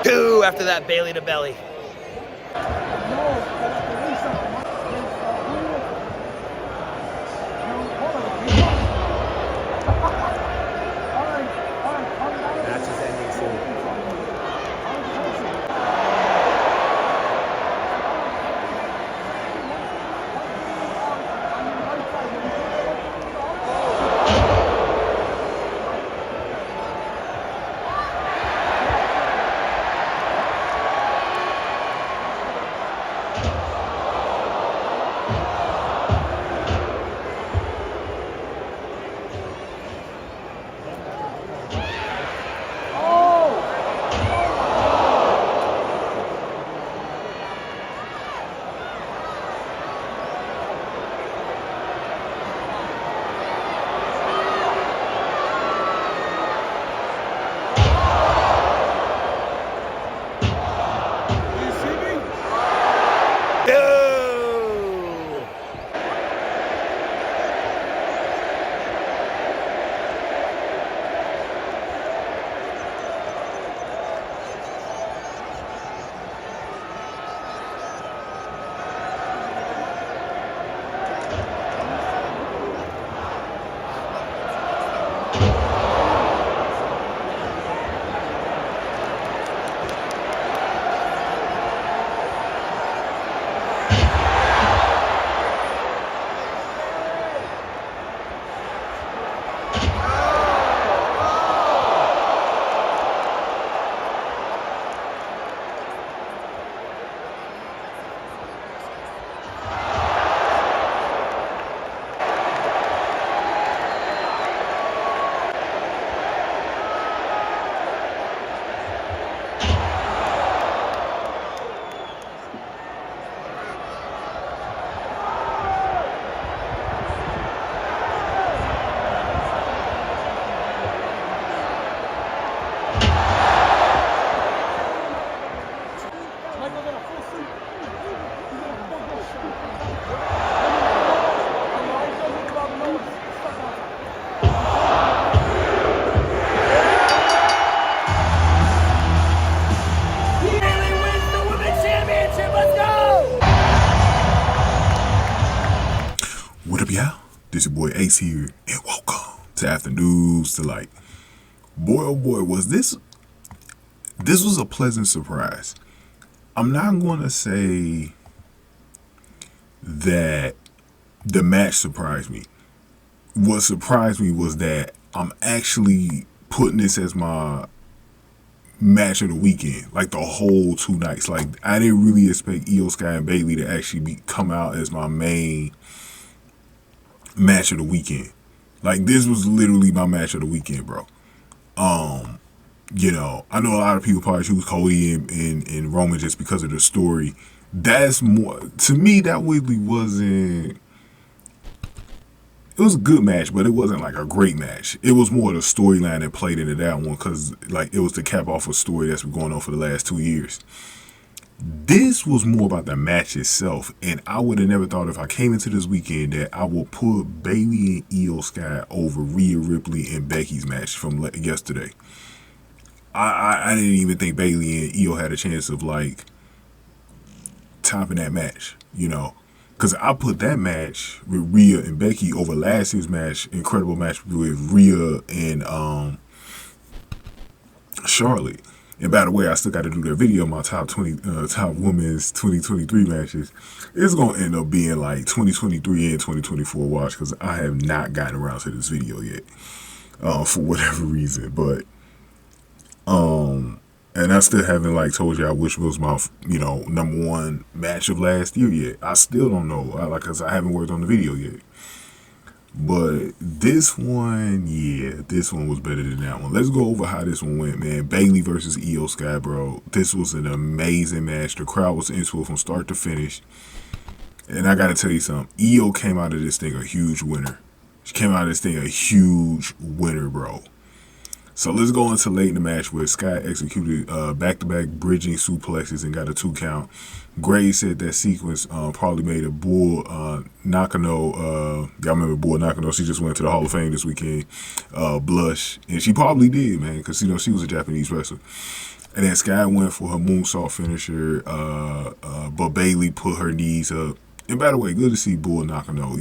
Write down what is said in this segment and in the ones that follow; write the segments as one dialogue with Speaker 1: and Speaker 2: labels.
Speaker 1: 2 after that Bayley to belly.
Speaker 2: Match is ending soon.
Speaker 3: This your boy Ace here, and welcome to Afternoons Delight. Boy, oh boy, this was a pleasant surprise. I'm not going to say that the match surprised me. What surprised me was that I'm actually putting this as my match of the weekend, like the whole 2 nights. Like, I didn't really expect Iyo Sky and Bayley to actually come out as my main match of the weekend. Like, this was literally my match of the weekend, bro. You know, I know a lot of people probably choose Cody and Roman just because of the story. That's more, to me, that really wasn't, it was a good match, but it wasn't like a great match. It was more the storyline that played into that one, because like it was the cap off a story that's been going on for the last 2 years. This was more about the match itself, and I would have never thought if I came into this weekend that I would put Bayley and Iyo Sky over Rhea Ripley and Becky's match from yesterday. I didn't even think Bayley and Iyo had a chance of like topping that match, you know, because I put that match with Rhea and Becky over last year's match, incredible match with Rhea and Charlotte. And by the way, I still got to do that video on my top women's 2023 matches. It's going to end up being like 2023 and 2024 watch, because I have not gotten around to this video yet for whatever reason. But, and I still haven't like told y'all which was my, you know, #1 match of last year yet. I still don't know, because I haven't worked on the video yet. But this one, yeah, this one was better than that one. Let's go over how this one went, man. Bayley versus Iyo Sky, bro. This was an amazing match. The crowd was into it from start to finish. And I got to tell you something. Iyo came out of this thing a huge winner. She came out of this thing a huge winner, bro. So let's go into late in the match where Sky executed back-to-back bridging suplexes and got a 2 count. Gray said that sequence probably made a Bull Nakano, y'all remember Bull Nakano, she just went to the Hall of Fame this weekend, blush. And she probably did, man, because, you know, she was a Japanese wrestler. And then Sky went for her moonsault finisher, but Bayley put her knees up. And by the way, good to see Bull Nakano.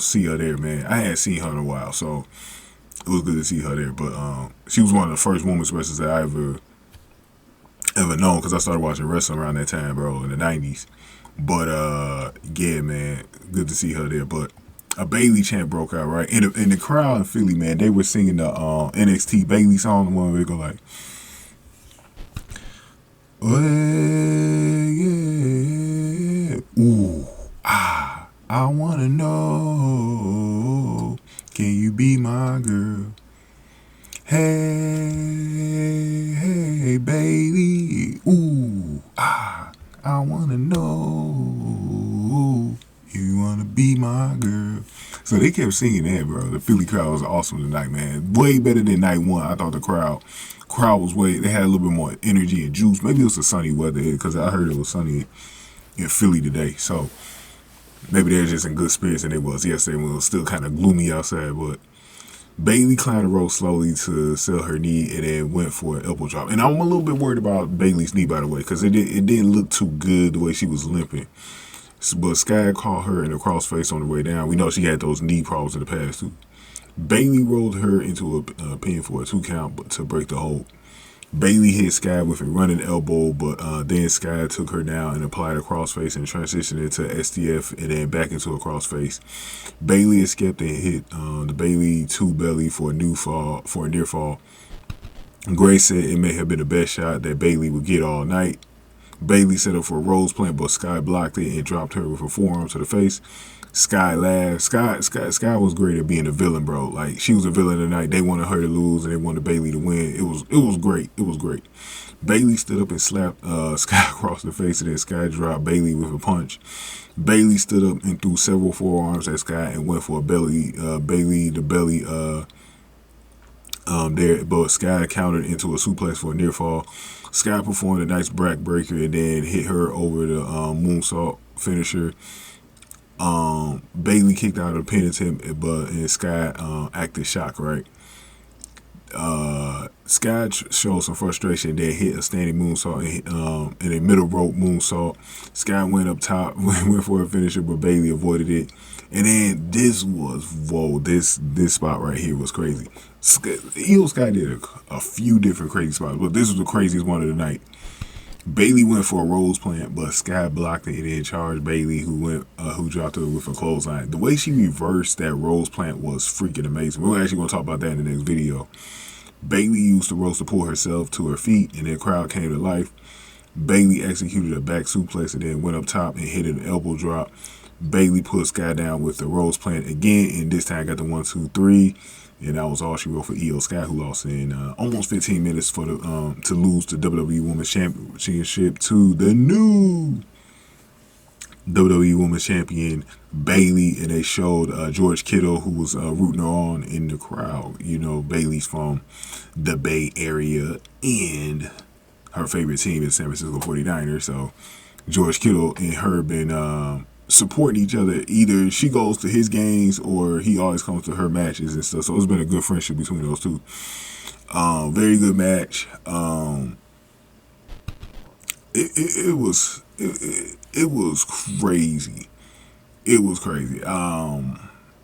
Speaker 3: See her there, man. I hadn't seen her in a while, so it was good to see her there. But she was one of the first women's wrestlers that I ever known, because I started watching wrestling around that time, bro, in the 90s. But yeah, man, good to see her there. But a Bayley chant broke out, right? In the crowd in Philly, man, they were singing the NXT Bayley song, the one where they go like, oh, yeah, ooh, I wanna know, can you be my girl? Hey, Bayley, ooh, I wanna know, you wanna be my girl. So they kept singing that, bro. The Philly crowd was awesome tonight, man. Way better than night one. I thought the crowd was they had a little bit more energy and juice. Maybe it was a sunny weather here, because I heard it was sunny in Philly today. So maybe they're just in good spirits than they was yesterday when it was still kind of gloomy outside. But Bayley climbed the rope slowly to sell her knee and then went for an elbow drop. And I'm a little bit worried about Bayley's knee, by the way, because it didn't look too good the way she was limping. But Sky caught her in the crossface on the way down. We know she had those knee problems in the past too. Bayley rolled her into a pin for a 2 count, but to break the hold. Bayley hit Sky with a running elbow, but then Sky took her down and applied a crossface and transitioned into STF and then back into a crossface. Bayley escaped and hit the Bayley 2 belly for a near fall. Gray said it may have been the best shot that Bayley would get all night. Bayley set up for a rose plant, but Sky blocked it and dropped her with a forearm to the face. Sky laughed. Sky was great at being a villain, bro. Like, she was a villain tonight. They wanted her to lose and they wanted Bayley to win. It was great. It was great. Bayley stood up and slapped Sky across the face, and then Sky dropped Bayley with a punch. Bayley stood up and threw several forearms at Sky and went for a Bayley there, but Sky countered into a suplex for a near fall. Sky performed a nice backbreaker and then hit her over the moonsault finisher. Bayley kicked out of the pin attempt, and Sky acted shocked, right? Sky showed some frustration, then hit a standing moonsault and a middle rope moonsault. Sky went up top, went for a finisher, but Bayley avoided it. And then this spot right here was crazy. Iyo Sky did a few different crazy spots, but this was the craziest one of the night. Bayley went for a rose plant, but Sky blocked it and then charged Bayley, who dropped her with a clothesline. The way she reversed that rose plant was freaking amazing. We're actually going to talk about that in the next video. Bayley used the ropes to pull herself to her feet, and the crowd came to life. Bayley executed a back suplex and then went up top and hit an elbow drop. Bayley put Sky down with the rose plant again, and this time got the 1, 2, 3. And that was all she wrote for Iyo Sky, who lost in almost 15 minutes for to lose the WWE Women's Championship to the new WWE Women's Champion Bayley. And they showed George Kittle, who was rooting her on in the crowd. You know, Bayley's from the Bay Area, and her favorite team is San Francisco 49ers. So George Kittle and her been supporting each other. Either she goes to his games or he always comes to her matches and stuff. So it's been a good friendship between those two. Very good match. It was crazy. It was crazy.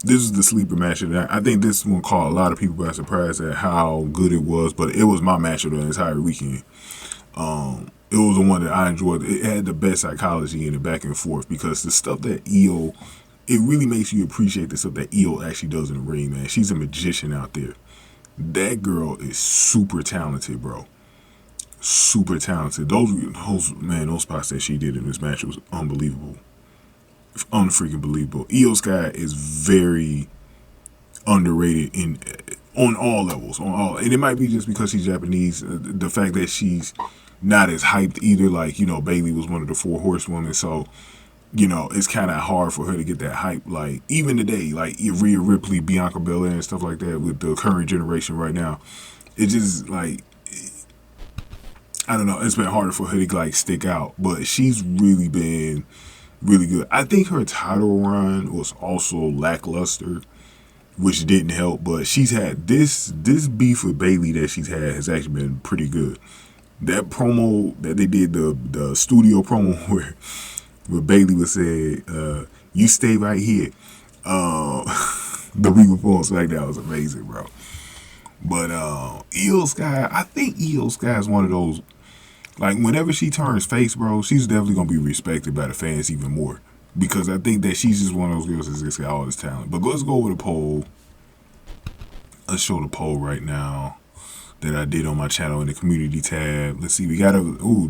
Speaker 3: This is the sleeper match of the night. I think this one caught a lot of people by surprise at how good it was, but it was my match of the entire weekend. It was the one that I enjoyed. It had the best psychology in the back and forth, because the stuff that Iyo, it really makes you appreciate the stuff that Iyo actually does in the ring, man. She's a magician out there. That girl is super talented, bro. Super talented. Those spots that she did in this match was unbelievable. Unfreaking believable. Iyo Sky is very underrated on all levels. And it might be just because she's Japanese. The fact that she's not as hyped either. Like, you know, Bayley was one of the 4 horsewomen, so, you know, it's kind of hard for her to get that hype. Like, even today, like Rhea Ripley, Bianca Belair, and stuff like that with the current generation right now, it just, like, I don't know, it's been harder for her to, like, stick out. But she's really been really good. I think her title run was also lackluster. which didn't help. But she's had this beef with Bayley that she's had has actually been pretty good. That promo that they did, the studio promo where Bayley was said, "You stay right here." The week before on SmackDown was amazing, bro. But Iyo Sky, I think Iyo Sky is one of those, like, whenever she turns face, bro, she's definitely gonna be respected by the fans even more. Because I think that she's just one of those girls that's just got all this talent. But let's go over the poll. Let's show the poll right now that I did on my channel in the community tab. Let's see, we got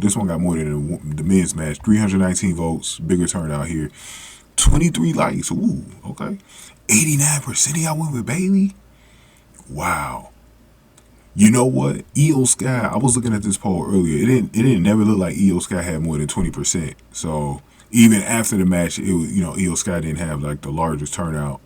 Speaker 3: this one got more than the men's match. 319 votes, bigger turnout here. 23 likes, ooh, okay. 89% of y'all went with Bayley. Wow. You know what? Iyo Sky, I was looking at this poll earlier. It didn't never look like Iyo Sky had more than 20%. So even after the match, it was, Iyo Sky didn't have like the largest turnout.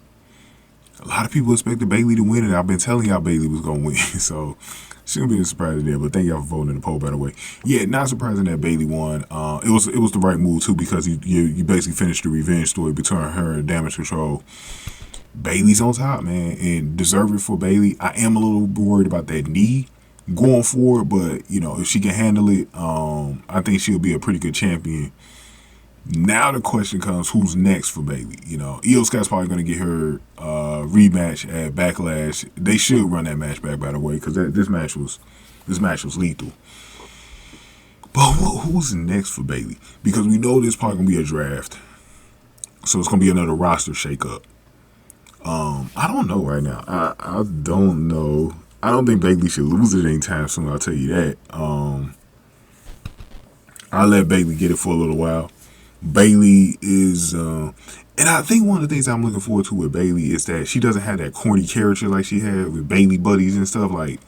Speaker 3: A lot of people expected Bayley to win, and I've been telling y'all Bayley was gonna win. So shouldn't be a surprise there. But thank y'all for voting in the poll, by the way. Yeah, not surprising that Bayley won. It was the right move too, because you basically finished the revenge story between her and Damage Control. Bayley's on top, man, and deserve it for Bayley. I am a little worried about that knee going forward, but if she can handle it, I think she'll be a pretty good champion. Now the question comes, who's next for Bayley? Iyo Sky's probably going to get her rematch at Backlash. They should run that match back, by the way, because this match was lethal. But who's next for Bayley? Because we know there's probably going to be a draft, so it's going to be another roster shakeup. I don't know right now. I don't know. I don't think Bayley should lose it anytime soon, I'll tell you that. I'll let Bayley get it for a little while. Bayley is, and I think one of the things I'm looking forward to with Bayley is that she doesn't have that corny character like she had with Bayley Buddies and stuff. Like,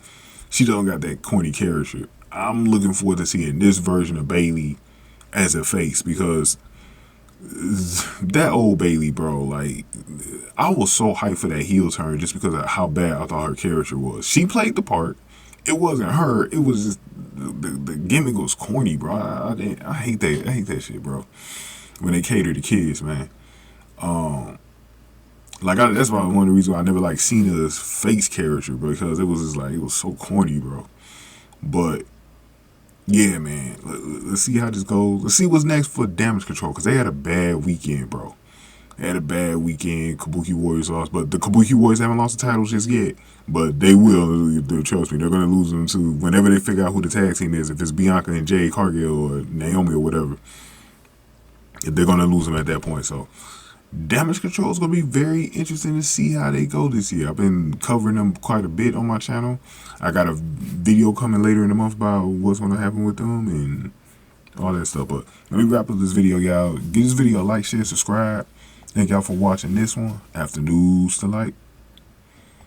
Speaker 3: she don't got that corny character. I'm looking forward to seeing this version of Bayley as a face, because that old Bayley, bro, like, I was so hyped for that heel turn just because of how bad I thought her character was. She played the part. It wasn't her. It was just the gimmick was corny, bro. I hate that. I hate that shit, bro. When they cater to kids, man. That's why one of the reasons why I never liked Cena's face character, bro, because it was just like, it was so corny, bro. But yeah, man, let's see how this goes. Let's see what's next for Damage Control, because they had a bad weekend, bro. They had a bad weekend. Kabuki Warriors lost, but the Kabuki Warriors haven't lost the titles just yet. But they will. Trust me, they're going to lose them too whenever they figure out who the tag team is. If it's Bianca and Jade Cargill or Naomi or whatever, they're going to lose them at that point. So Damage Control is going to be very interesting to see how they go this year. I've been covering them quite a bit on my channel. I got a video coming later in the month about what's going to happen with them and all that stuff. But let me wrap up this video, y'all. Give this video a like, share, subscribe. Thank y'all for watching this one. After News to Light.